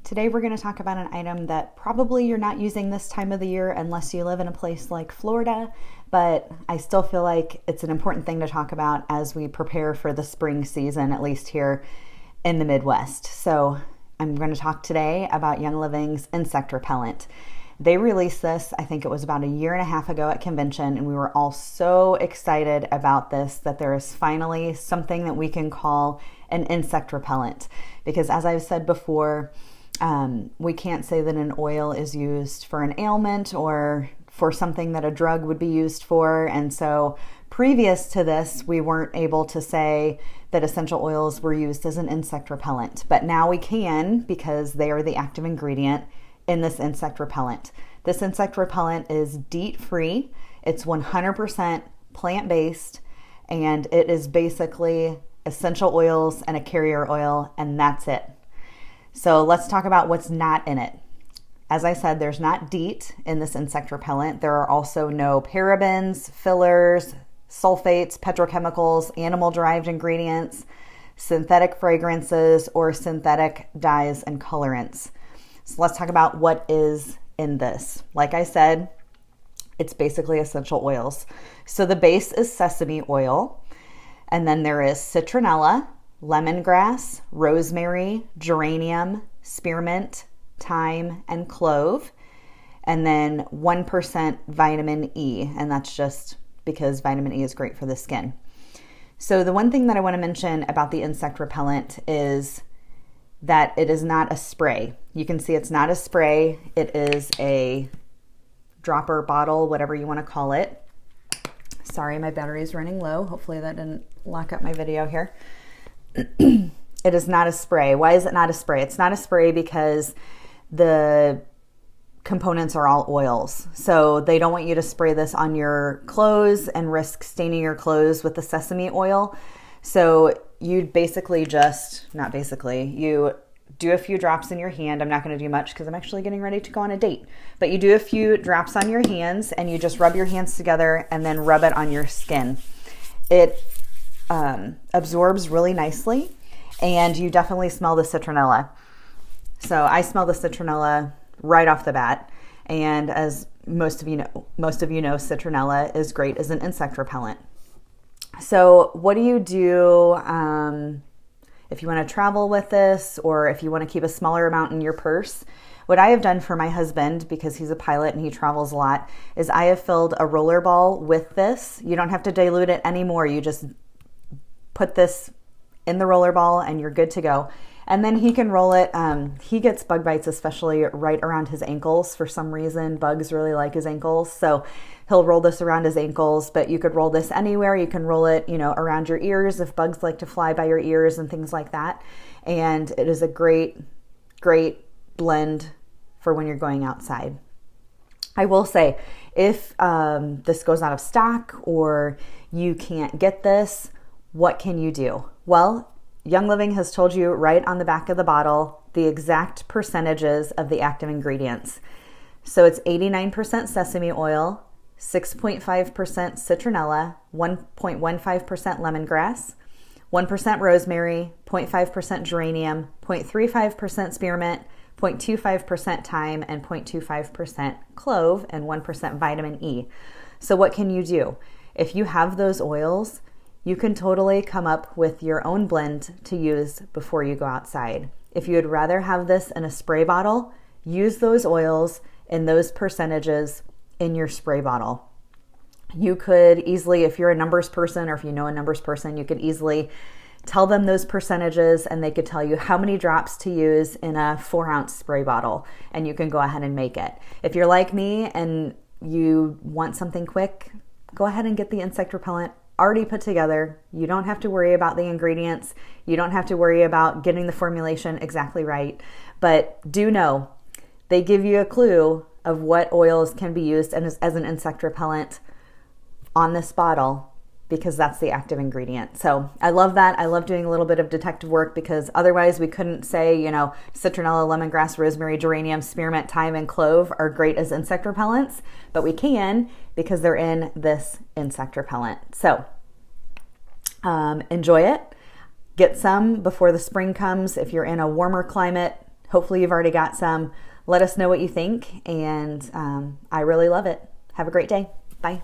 Today we're going to talk about an item that probably you're not using this time of the year unless you live in a place like Florida, but I still feel like it's an important thing to talk about as we prepare for the spring season, at least here in the Midwest. So I'm going to talk today about Young Living's Insect Repellent. They released this, I think it was about a year and a half ago at convention, and we were all so excited about this that there is finally something that we can call an insect repellent. Because as I've said before, we can't say that an oil is used for an ailment or for something that a drug would be used for. And so previous to this, we weren't able to say that essential oils were used as an insect repellent. But now we can, because they are the active ingredient in this insect repellent. This insect repellent is DEET-free. It's 100% plant-based, and it is basically essential oils and a carrier oil, and that's it. So let's talk about what's not in it. As I said, there's not DEET in this insect repellent. There are also no parabens, fillers, sulfates, petrochemicals, animal-derived ingredients, synthetic fragrances, or synthetic dyes and colorants. So let's talk about what is in this. Like I said, it's basically essential oils. So the base is sesame oil, and then there is citronella, lemongrass, rosemary, geranium, spearmint, thyme, and clove, and then 1% vitamin E, and that's just because vitamin E is great for the skin. So the one thing that I want to mention about the insect repellent is that it is not a spray. You can see it's not a spray. It is a dropper bottle, whatever you want to call it. Sorry, my battery is running low. Hopefully that didn't lock up my video here. It is not a spray. Why is it not a spray? It's not a spray because the components are all oils. So they don't want you to spray this on your clothes and risk staining your clothes with the sesame oil. So you basically you do a few drops in your hand. I'm not going to do much because I'm actually getting ready to go on a date. But you do a few drops on your hands and you just rub your hands together and then rub it on your skin. It absorbs really nicely, and you definitely smell the citronella. So I smell the citronella right off the bat, and as most of you know, citronella is great as an insect repellent. So what do you do if you want to travel with this, or if you want to keep a smaller amount in your purse? What I have done for my husband, because he's a pilot and he travels a lot, is I have filled a roller ball with this. You don't have to dilute it anymore. You just put this in the roller ball and you're good to go. And then he can roll it. He gets bug bites, especially right around his ankles. For some reason, bugs really like his ankles. So he'll roll this around his ankles, but you could roll this anywhere. You can roll it, around your ears if bugs like to fly by your ears and things like that. And it is a great, great blend for when you're going outside. I will say, if this goes out of stock or you can't get this, what can you do? Well, Young Living has told you right on the back of the bottle the exact percentages of the active ingredients. So it's 89% sesame oil, 6.5% citronella, 1.15% lemongrass, 1% rosemary, 0.5% geranium, 0.35% spearmint, 0.25% thyme, and 0.25% clove, and 1% vitamin E. So what can you do? If you have those oils, you can totally come up with your own blend to use before you go outside. If you would rather have this in a spray bottle, use those oils in those percentages in your spray bottle. You could easily, if you're a numbers person or if you know a numbers person, you could easily tell them those percentages and they could tell you how many drops to use in a 4-ounce spray bottle, and you can go ahead and make it. If you're like me and you want something quick, go ahead and get the insect repellent already put together. You don't have to worry about the ingredients. You don't have to worry about getting the formulation exactly right. But do know they give you a clue of what oils can be used as an insect repellent on this bottle, because that's the active ingredient. So I love that. I love doing a little bit of detective work, because otherwise we couldn't say, citronella, lemongrass, rosemary, geranium, spearmint, thyme, and clove are great as insect repellents, but we can because they're in this insect repellent. So enjoy it. Get some before the spring comes. If you're in a warmer climate, Hopefully you've already got some. Let us know what you think, and I really love it. Have a great day. Bye.